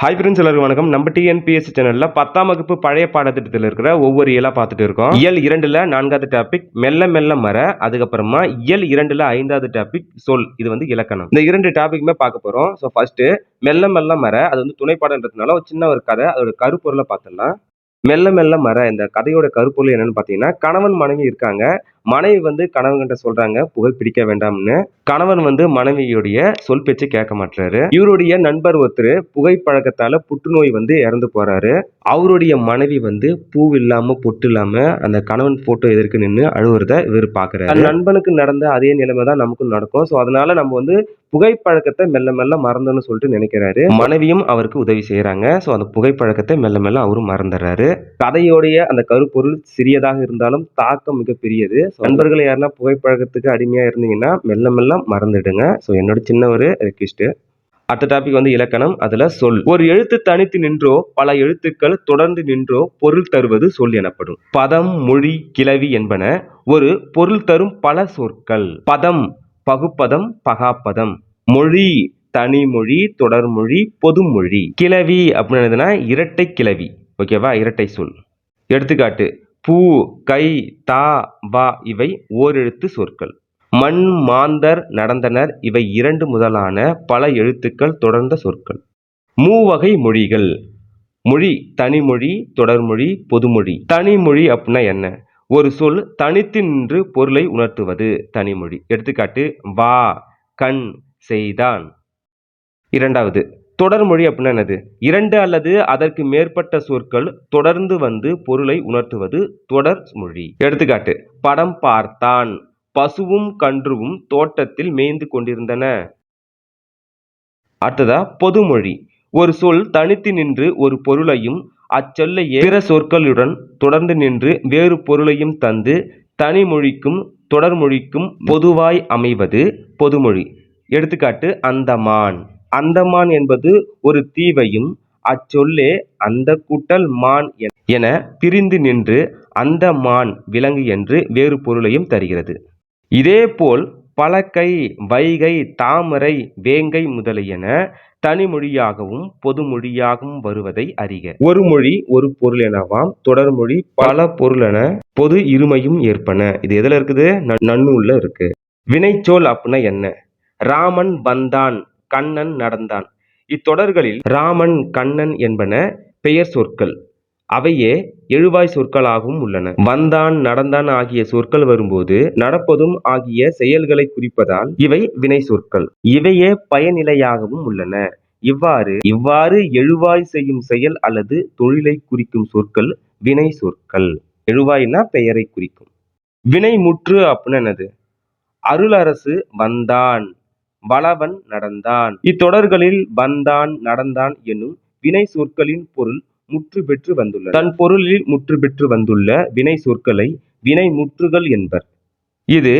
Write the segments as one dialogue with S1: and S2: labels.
S1: Hi friends, எல்லாருக்கும் வணக்கம். நம்ம டிஎன்பிஎஸ்சி சேனல்ல 10ஆம் வகுப்பு பழைய பாடத்திட்டத்தில் இருக்கிற ஒவ்வொரு இயலா பார்த்துட்டு இருக்கோம். இயல் 2ல 4வது டாபிக் மெல்ல மெல்ல மர, அதுக்கப்புறமா இயல் 2ல 5வது டாபிக் சொல். இது வந்து இலக்கணம். இந்த 2 டாபிக்குமே பார்க்க போறோம். ஸோ ஃபர்ஸ்ட் மெல்ல மெல்ல மர, அது வந்து துணைப்பாடன்றதுனால ஒரு சின்ன ஒரு கதை, அதோட கருப்பொருளை பார்த்துடலாம். மெல்ல மெல்ல மர இந்த கதையோட கருப்பொருள் என்னன்னு பார்த்தீங்கன்னா, கணவன் மனைவி இருக்காங்க. மனைவி வந்து கணவன்கிட்ட சொல்றாங்க புகை பிடிக்க வேண்டாம்னு. கணவன் வந்து மனைவியுடைய சொல் பேச்சு கேட்க மாட்டாரு. இவருடைய நண்பர் ஒருத்தர் புகை பழக்கத்தால புற்றுநோய் வந்து இறந்து போறாரு. அவருடைய மனைவி வந்து பூ இல்லாம பொட்டு இல்லாம அந்த கணவன் போட்டோ எதிர்க்க நின்று அழுவுறத இவர் பாக்குறாரு. தன் நண்பனுக்கு நடந்த அதே நிலைமை தான் நமக்கும் நடக்கும். ஸோ அதனால நம்ம வந்து புகைப்பழக்கத்தை மெல்ல மெல்ல மறந்தோம்னு சொல்லிட்டு நினைக்கிறாரு. மனைவியும் அவருக்கு உதவி செய்யறாங்க. ஸோ அந்த புகைப்பழக்கத்தை மெல்ல மெல்ல அவரும் மறந்துடுறாரு. கதையோடைய அந்த கருப்பொருள் சிறியதாக இருந்தாலும் தாக்கம் மிகப்பெரியது. நண்பர்கள் யாருன்னா புகைப்பழக்கத்துக்கு அடிமையா இருந்தீங்கன்னா மெல்ல மெல்ல மறந்துடுங்க. ஸோ என்னோட சின்ன ஒரு ரெக்வெஸ்ட். அடுத்த டாபிக் வந்து இலக்கணம். அதுல சொல். ஒரு எழுத்து தனித்து நின்றோ பல எழுத்துக்கள் தொடர்ந்து நின்றோ பொருள் தருவது சொல் எனப்படும். பதம், மொழி, கிளவி என்பன ஒரு பொருள் தரும் பல சொற்கள். பதம் பகுப்பதம், பகாப்பதம். மொழி தனிமொழி, தொடர்மொழி, பொதுமொழி. கிளவி அப்படின்னா இரட்டை கிளவி. ஓகேவா? இரட்டை சொல். எடுத்துக்காட்டு: பூ, கை, தா, வா இவை ஓரெழுத்து சொற்கள். மண், மாந்தர், நடந்தனர் இவை 2 முதலான பல எழுத்துக்கள் தொடர்ந்த சொற்கள். மூவகை மொழிகள். மொழி தனிமொழி, தொடர்மொழி, பொதுமொழி. தனிமொழி அப்படின்னா என்ன? ஒரு சொல் தனித்து நின்று பொருளை உணர்த்துவது தனிமொழி. எடுத்துக்காட்டு: வா, கண், செய்தான். இரண்டாவது, தொடர்மொழி அப்படின்னா என்னது? 2 அல்லது அதற்கு மேற்பட்ட சொற்கள் தொடர்ந்து வந்து பொருளை உணர்த்துவது தொடர்மொழி. எடுத்துக்காட்டு: படம் பார்த்தான், பசுவும் கன்றும் தோட்டத்தில் மேய்ந்து கொண்டிருந்தன. அடுத்ததா பொதுமொழி. ஒரு சொல் தனித்து நின்று ஒரு பொருளையும் அச்சொல்லையே பிற சொற்களுடன் தொடர்ந்து நின்று வேறு பொருளையும் தந்து தனிமொழிக்கும் தொடர்மொழிக்கும் பொதுவாய் அமைவது பொதுமொழி. எடுத்துக்காட்டு: அந்தமான். அந்தமான் என்பது ஒரு தீவையும் அச்சொல்லே அந்த கூட்டல் மான் என பிரிந்து நின்று அந்தமான் விலங்கு என்று வேறு பொருளையும் தருகிறது. இதேபோல் பலகை, வைகை, தாமரை, வேங்கை முதலியன தனிமொழியாகவும் பொதுமொழியாகவும் வருவதை அறிக. ஒரு மொழி ஒரு பொருள் எனவாம், தொடர்மொழி பல பொருள் என பொது இருமையும் ஏற்பன. இது எதுல இருக்குது? நன்னூல்ல இருக்கு. வினைச்சொல் அப்படின்னா என்ன? ராமன் வந்தான், கண்ணன் நடந்தான். இத்தொடர்களில் ராமன், கண்ணன் என்பன பெயர் சொற்கள். அவையே எழுவாய் சொற்களாகவும் உள்ளன. வந்தான், நடந்தான் ஆகிய சொற்கள் வரும்போது நடப்பதும் ஆகிய செயல்களை குறிப்பதால் இவை வினை சொற்கள். இவையே பயனிலையாகவும் உள்ளன. இவ்வாறு எழுவாய் செய்யும் செயல் அல்லது தொழிலை குறிக்கும் சொற்கள் வினை சொற்கள். எழுவாய்னா பெயரை குறிக்கும். வினை முற்று அப்படின்னா என்னது? அருளரசு வந்தான், வளவன் நடந்தான். இத்தொடர்களில் வந்தான், நடந்தான் என்னும் வினை சொற்களின் பொருள் முற்று பெற்று வந்துள்ளன. தன் பொருளில் முற்று பெற்று வந்துள்ள வினை சொற்களை வினை முற்றுகள் என்பர். இது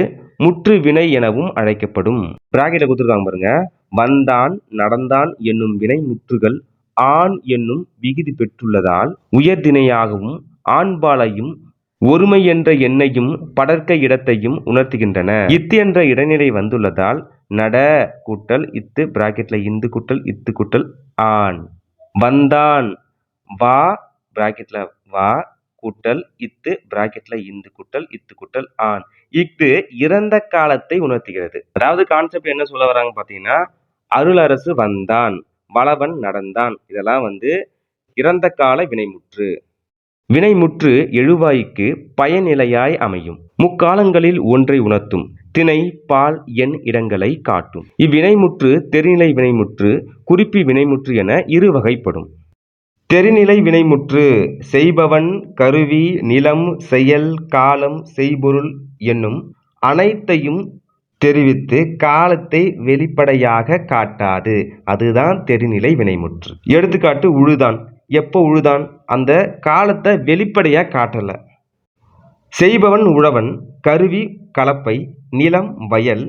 S1: முற்று வினை எனவும் அழைக்கப்படும். பிராக்கெட்ல கொடுத்துருக்காங்க பாருங்க. வந்தான், நடந்தான் என்னும் வினை முற்றுகள் ஆண் என்னும் விகுதி பெற்றுள்ளதால் உயர்திணையாகவும் ஆண்பாலையும் ஒருமை என்ற எண்ணையும் படர்க்க இடத்தையும் உணர்த்துகின்றன. இத்து என்ற இடைநிலை வந்துள்ளதால் நட கூட்டல் இத்து பிராக்கெட்ல இந்து கூட்டல் இத்து கூட்டல் ஆண். வந்தான், வா பிராக்கெட்ல வா கூட்டல் இத்து பிராக்கெட்ல இந்து கூட்டல் இத்து கூட்டல் ஆண். இஃது இறந்த காலத்தை உணர்த்துகிறது. அதாவது கான்செப்ட் என்ன சொல்ல வராங்க பாத்தீங்கன்னா, அருளரசு வந்தான், வளவன் நடந்தான். இதெல்லாம் வந்து இறந்த கால வினைமுற்று. வினைமுற்று எழுவாய்க்கு பயனிலையாய் அமையும். முக்காலங்களில் ஒன்றை உணர்த்தும். திணை, பால், எண் இடங்களை காட்டும். இவ்வினைமுற்று தெரிநிலை வினைமுற்று, குறிப்பி வினைமுற்று என இரு வகைப்படும். தெரிநிலை வினைமுற்று செய்பவன், கருவி, நிலம், செயல், காலம், செய்பொருள் என்னும் அனைத்தையும் தெரிவித்து காலத்தை வெளிப்படையாக காட்டாது. அதுதான் தெரிநிலை வினைமுற்று. எடுத்துக்காட்டு: உழுதான். எப்போ உழுதான்? அந்த காலத்தை வெளிப்படையா காட்டல. செய்பவன் உழவன், கருவி கலப்பை, நிலம் வயல்,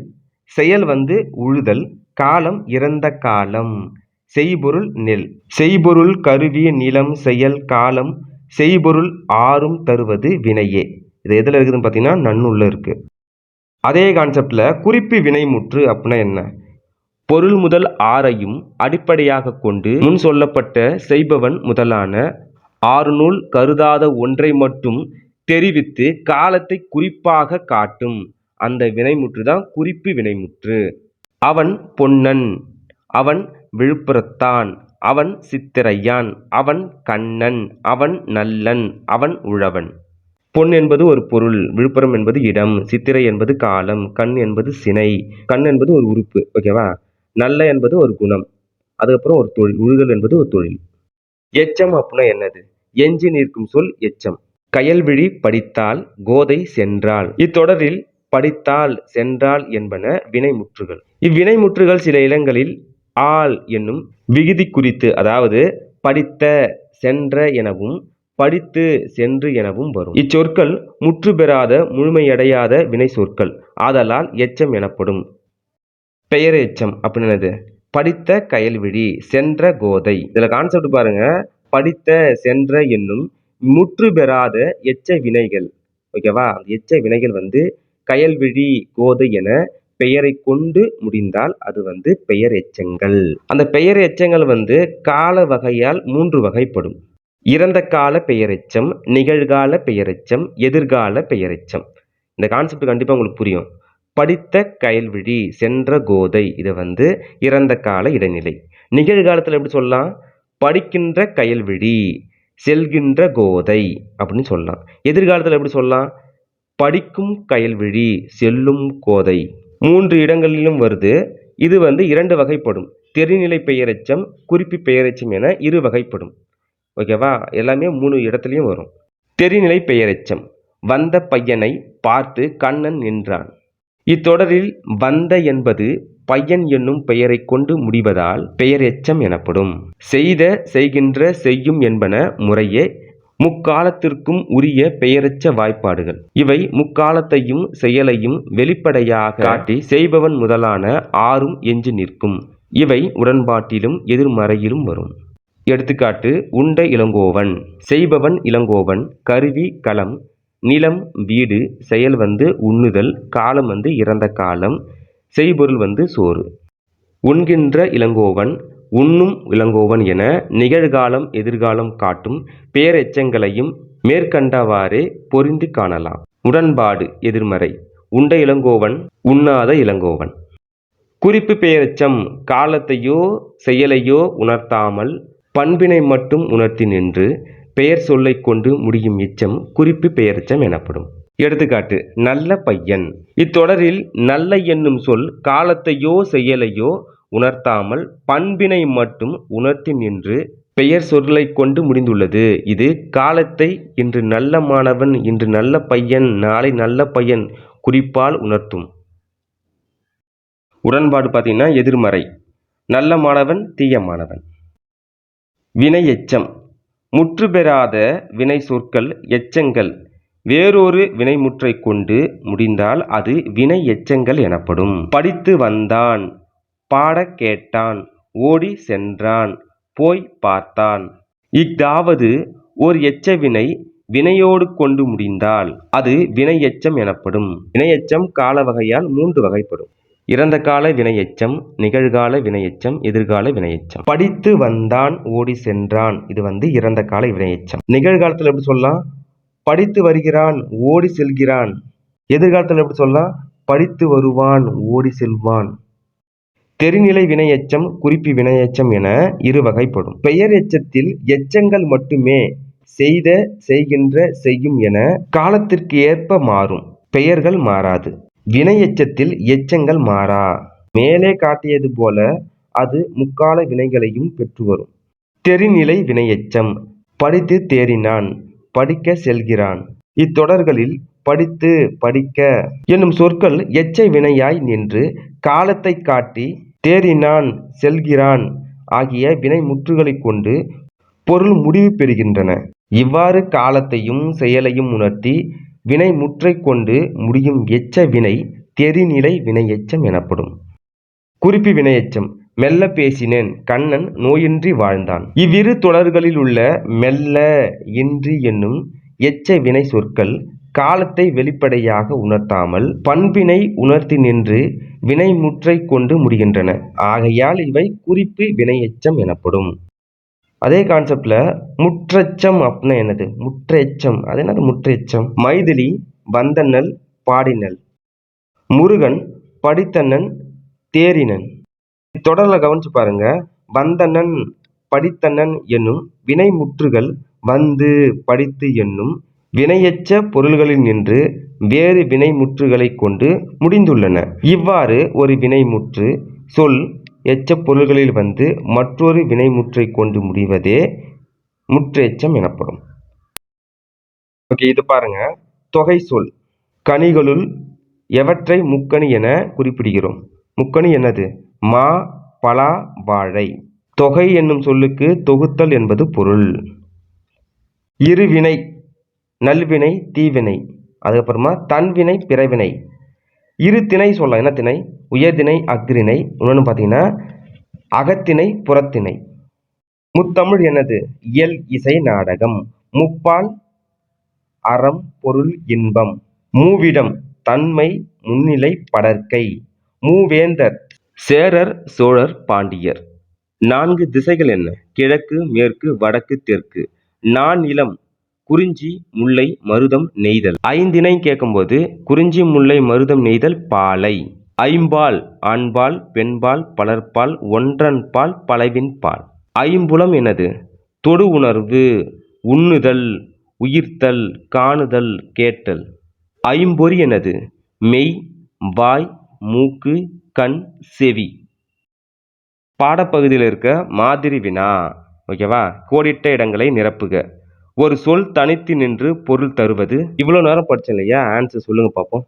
S1: செயல் வந்து உழுதல், காலம் இறந்த காலம், செய்பொருள் நெல். செய்பொருள் கருவி, நிலம், செயல், காலம், செய்பொருள் ஆறும் தருவது வினையே. இது எதுல இருக்குதுன்னு பார்த்தீங்கன்னா நன்னூல்ல இருக்கு. அதே கான்செப்ட்ல குறிப்பி வினைமுற்று அப்படின்னா என்ன? பொருள் முதல் ஆறையும் அடிப்படையாக கொண்டு முன் சொல்லப்பட்ட செய்பவன் முதலான 6 நூல் கருதாத ஒன்றை மட்டும் தெரிவித்து காலத்தை குறிப்பாக காட்டும் அந்த வினைமுற்று தான் குறிப்பு வினைமுற்று. அவன் பொன்னன், அவன் விழுப்புரத்தான், அவன் சித்திரையான், அவன் கண்ணன், அவன் நல்லன், அவன் உழவன். பொன் என்பது ஒரு பொருள், விழுப்புரம் என்பது இடம், சித்திரை என்பது காலம், கண் என்பது சினை, கண் என்பது ஒரு உறுப்பு, ஓகேவா? நல்ல என்பது ஒரு குணம், அதுக்கப்புறம் ஒரு தொழில், உழுதல் என்பது ஒரு தொழில். எச்சம் அப்படின்னா என்னது? எஞ்சி நிற்கும் சொல் எச்சம். கயல்விழி படித்தால், கோதை சென்றாள். இத்தொடரில் படித்தால், சென்றாள் என்பன வினைமுற்றுகள். இவ்வினைமுற்றுகள் சில இடங்களில் ஆள் என்னும் விகுதி குறித்து, அதாவது படித்த, சென்ற எனவும் படித்து, சென்று எனவும் வரும். இச்சொற்கள் முற்று பெறாத முழுமையடையாத வினை சொற்கள். ஆதலால் எச்சம் எனப்படும். பெயர் எச்சம் அப்படின்னது படித்த கயல்விழி, சென்ற கோதை. இதுல கான்செப்ட் பாருங்க. படித்த, சென்ற என்னும் முற்று பெறாத எச்ச வினைகள், ஓகேவா? அந்த எச்ச வினைகள் கயல்விழி, கோதை என பெயரை கொண்டு முடிந்தால் அது பெயர் எச்சங்கள். அந்த பெயர் எச்சங்கள் கால வகையால் 3 வகைப்படும். இறந்த கால பெயரெச்சம், நிகழ்கால பெயரெச்சம், எதிர்கால பெயரெச்சம். இந்த கான்செப்ட் கண்டிப்பா உங்களுக்கு புரியும். படித்த கயல்விழி, சென்ற கோதை, இது இறந்த கால இடைநிலை. நிகழ்காலத்தில் எப்படி சொல்லலாம்? படிக்கின்ற கயல்விழி, செல்கின்ற கோதை அப்படின்னு சொல்லலாம். எதிர்காலத்தில் எப்படி சொல்லலாம்? படிக்கும் கயல்விழி, செல்லும் கோதை. 3 இடங்களிலும் வருது. இது 2 வகைப்படும். தெரிநிலை பெயரெச்சம், குறிப்பி பெயரெச்சம் என 2 வகைப்படும். ஓகேவா? எல்லாமே 3 இடத்துலையும் வரும். தெரிநிலை பெயரெச்சம். வந்த பையனை பார்த்து கண்ணன் நின்றான். இத்தொடரில் வந்த என்பது பையன் என்னும் பெயரை கொண்டு முடிவதால் பெயர் எச்சம் எனப்படும். செய்த, செய்கின்ற, செய்யும் என்பன முறையே முக்காலத்திற்கும் உரிய பெயரெச்ச வாய்ப்பாடுகள். இவை முக்காலத்தையும் செயலையும் வெளிப்படையாக காட்டி செய்பவன் முதலான 6ம் எஞ்சி நிற்கும். இவை உடன்பாட்டிலும் எதிர்மறையிலும் வரும். எடுத்துக்காட்டு: உண்ட இளங்கோவன். செய்பவன் இளங்கோவன், கருவி களம், நிலம் வீடு, செயல் உண்ணுதல், காலம் இறந்த காலம், செய்பொருள் சோறு. உண்கின்ற இளங்கோவன், உண்ணும் இளங்கோவன் என நிகழ்காலம் எதிர்காலம் காட்டும் பெயரெச்சங்களையும் மேற்கண்டவாறே பொருந்தி காணலாம். உடன்பாடு எதிர்மறை. உண்ட இளங்கோவன், உண்ணாத இளங்கோவன். குறிப்பு பெயரெச்சம் காலத்தையோ செயலையோ உணர்த்தாமல் பண்பினை மட்டும் உணர்த்தி நின்று பெயர் சொல்லை கொண்டு முடியும் எச்சம் குறிப்பு பெயரெச்சம் எனப்படும். எடுத்துக்காட்டு: நல்ல பையன். இத்தொடரில் நல்ல என்னும் சொல் காலத்தையோ செயலையோ உணர்த்தாமல் பண்பினை மட்டும் உணர்த்தி நின்று பெயர் சொல்லை கொண்டு முடிந்துள்ளது. இது காலத்தை இன்று நல்ல மாணவன், இன்று நல்ல பையன், நாளை நல்ல பையன் குறிப்பால் உணர்த்தும். உடன்பாடு பார்த்தீங்கன்னா எதிர்மறை. நல்ல மாணவன், தீய மாணவன். வினை எச்சம். முற்று பெறாத வினை சொற்கள் எச்சங்கள் வேறொரு வினைமுற்றை கொண்டு முடிந்தால் அது வினை எச்சங்கள் எனப்படும். படித்து வந்தான், பாடக் கேட்டான், ஓடி சென்றான், போய் பார்த்தான். இஃதாவது ஓர் எச்ச வினை வினையோடு கொண்டு முடிந்தால் அது வினை எச்சம் எனப்படும். வினை எச்சம் கால வகையால் 3 வகைப்படும். இறந்த கால வினையெச்சம், நிகழ்கால வினையெச்சம், எதிர்கால வினையெச்சம். படித்து வந்தான், ஓடி சென்றான், இது இறந்த கால வினையெச்சம். நிகழ்காலத்தில் எப்படி சொல்லலாம்? படித்து வருகிறான், ஓடி செல்கிறான். எதிர்காலத்தில் எப்படி சொல்லலாம்? படித்து வருவான், ஓடி செல்வான். தெரிநிலை வினையெச்சம், குறிப்பி வினையெச்சம் என 2 வகைப்படும். பெயர் எச்சத்தில் எச்சங்கள் மட்டுமே செய்த, செய்கின்ற, செய்யும் என காலத்திற்கு ஏற்ப மாறும். பெயர்கள் மாறாது. வினை எச்சத்தில் எச்சங்கள் மாறா. மேலே காட்டியது போல அது முக்கால வினைகளையும் பெற்று வரும். தெரிநிலை வினையெச்சம். படித்து தேறினான், படிக்க செல்கிறான். இத்தொடர்களில் படித்து, படிக்க என்னும் சொற்கள் எச்ச வினையாய் நின்று காலத்தை காட்டி தேறினான், செல்கிறான் ஆகிய வினை முற்றுகளை கொண்டு பொருள் முடிவு பெறுகின்றன. இவ்வாறு காலத்தையும் செயலையும் உணர்த்தி வினை முற்றை கொண்டு முடியும் எச்ச வினை தெரிநிலை வினையெச்சம் எனப்படும். குறிப்பி வினையெச்சம். மெல்ல பேசினேன், கண்ணன் நோயின்றி வாழ்ந்தான். இவ்விரு தொடர்களில் உள்ள மெல்ல, இன்றி என்னும் எச்ச வினை சொற்கள் காலத்தை வெளிப்படையாக உணர்த்தாமல் பண்பினை உணர்த்தி நின்று வினைமுற்றை கொண்டு முடிகின்றன. ஆகையால் இவை குறிப்பு வினையெச்சம் எனப்படும். அதே கான்செப்ட்ல முற்றெச்சம் அப்படின்னா என்னது? முற்றெச்சம் அது என்னது? முற்றெச்சம் மைதிலி வந்தனள் பாடினள், முருகன் படித்தனன் தேறினன். தொடர்ல கவனிச்சு பாருங்க. வந்தனன் படித்தனன் என்னும் வினைமுற்றுகள் வந்து படித்து என்னும் வினையெச்ச பொருள்களில் நின்று வேறு வினைமுற்றுகளைக் கொண்டு முடிந்துள்ளன. இவ்வாறு ஒரு வினைமுற்று சொல் எச்சப் பொருள்களில் வந்து மற்றொரு வினைமுற்றை கொண்டு முடிவதே முற்றெச்சம் எனப்படும். ஓகே, இது பாருங்க. தொகை சொல் கனிகளுள் எவற்றை முக்கணி என குறிப்பிடுகிறோம்? முக்கணி என்னது? மா, பலா, வாழை. தொகை என்னும் சொல்லுக்கு தொகுத்தல் என்பது பொருள். இருவினை நல்வினை தீவினை, அதுக்கப்புறமா தன்வினை பிறவினை. இரு திணை சொல்லலாம். என்ன திணை? உயர்திணை அஃறிணை. இன்னொன்று பார்த்தீங்கன்னா அகத்திணை புறத்திணை. முத்தமிழ் என்னது? இயல் இசை நாடகம். முப்பால் அறம் பொருள் இன்பம். மூவிடம் தன்மை முன்னிலை படர்க்கை. மூவேந்தர் சேரர் சோழர் பாண்டியர். நான்கு திசைகள் என்ன? கிழக்கு மேற்கு வடக்கு தெற்கு. நான்நிலம் குறிஞ்சி முல்லை மருதம் நெய்தல். ஐந்திணை கேட்கும்போது குறிஞ்சி முல்லை மருதம் நெய்தல் பாலை. ஐம்பால் ஆண்பால் பெண்பால் பலர்பால் ஒன்றன்பால் பலவின் பால். ஐம்புலம் என்னது? தொடு உணர்வு, உண்ணுதல், உயிர்த்தல், காணுதல், கேட்டல். ஐம்பொறி என்னது? மெய், வாய், மூக்கு, கண், செவி. பாடப்பகுதியில் இருக்க மாதிரி வினா. ஓகேவா? கோடிட்ட இடங்களை நிரப்புக. ஒரு சொல் தனித்து நின்று பொருள் தருவது. இவ்வளவு நேரம் படிச்சேன் இல்லையா? ஆன்சர் சொல்லுங்க பார்ப்போம்.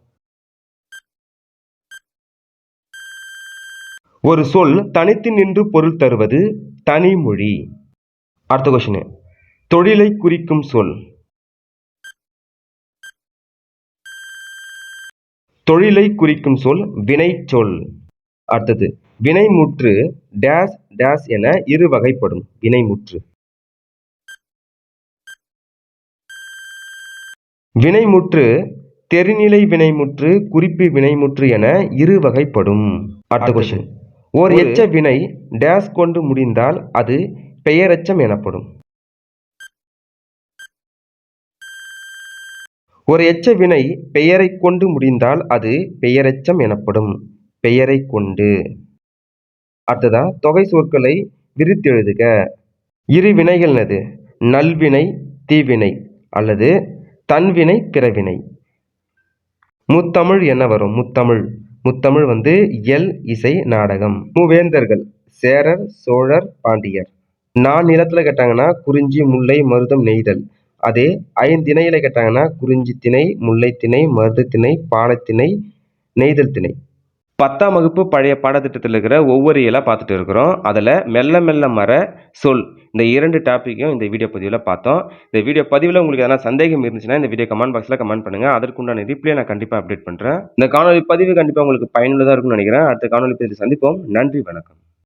S1: ஒரு சொல் தனித்து நின்று பொருள் தருவது தனிமொழி. அடுத்த கொஸ்டின். தொழிலை குறிக்கும் சொல். தொழிலை குறிக்கும் சொல் வினைச்சொல். அடுத்தது வினைமுற்று டேஸ் டேஸ் என இரு வகைப்படும். வினைமுற்று வினைமுற்று தெரிநிலை வினைமுற்று குறிப்பு வினைமுற்று என இரு வகைப்படும். அடுத்த கொஸ்டின். ஓர் எச்ச வினை டேஸ் கொண்டு முடிந்தால் அது பெயரெச்சம் எனப்படும். ஒரு எச்ச வினை பெயரை கொண்டு முடிந்தால் அது பெயரெச்சம் எனப்படும். பெயரை கொண்டு. அடுத்ததா தொகை சொற்களை விரித்தெழுதுக. இரு வினைகள் என்னது? நல்வினை தீவினை அல்லது தன்வினை பிறவினை. முத்தமிழ் என்ன வரும்? முத்தமிழ் முத்தமிழ் இயல் இசை நாடகம். மூவேந்தர்கள் சேரர் சோழர் பாண்டியர். நான் நிலத்துல கேட்டாங்கன்னா குறிஞ்சி முல்லை மருதம் நெய்தல். அதே ஐந்திணையில கேட்டாங்கன்னா குறிஞ்சி திணை முல்லை திணை மருத திணை பாலத்திணை நெய்தல் திணை. 10ஆம் வகுப்பு பழைய பாடத்திட்டத்தில் இருக்கிற ஒவ்வொரு இயலாக பார்த்துட்டு இருக்கிறோம். அதில் மெல்ல மெல்ல மர சொல் இந்த 2 டாப்பிக்கும் இந்த வீடியோ பதிவில் பார்த்தோம். இந்த வீடியோ பதிவில் உங்களுக்கு எதனா சந்தேகம் இருந்துச்சுன்னா இந்த வீடியோ கமெண்ட் பாக்ஸில் கமெண்ட் பண்ணுங்கள். அதற்குண்டான ரிப்ளை நான் கண்டிப்பாக அப்டேட் பண்ணுறேன். இந்த காணொலி பதிவு கண்டிப்பாக உங்களுக்கு பயனுள்ளதாக இருக்கும்னு நினைக்கிறேன். அடுத்த காணொலி பதிவில் சந்திப்போம். நன்றி, வணக்கம்.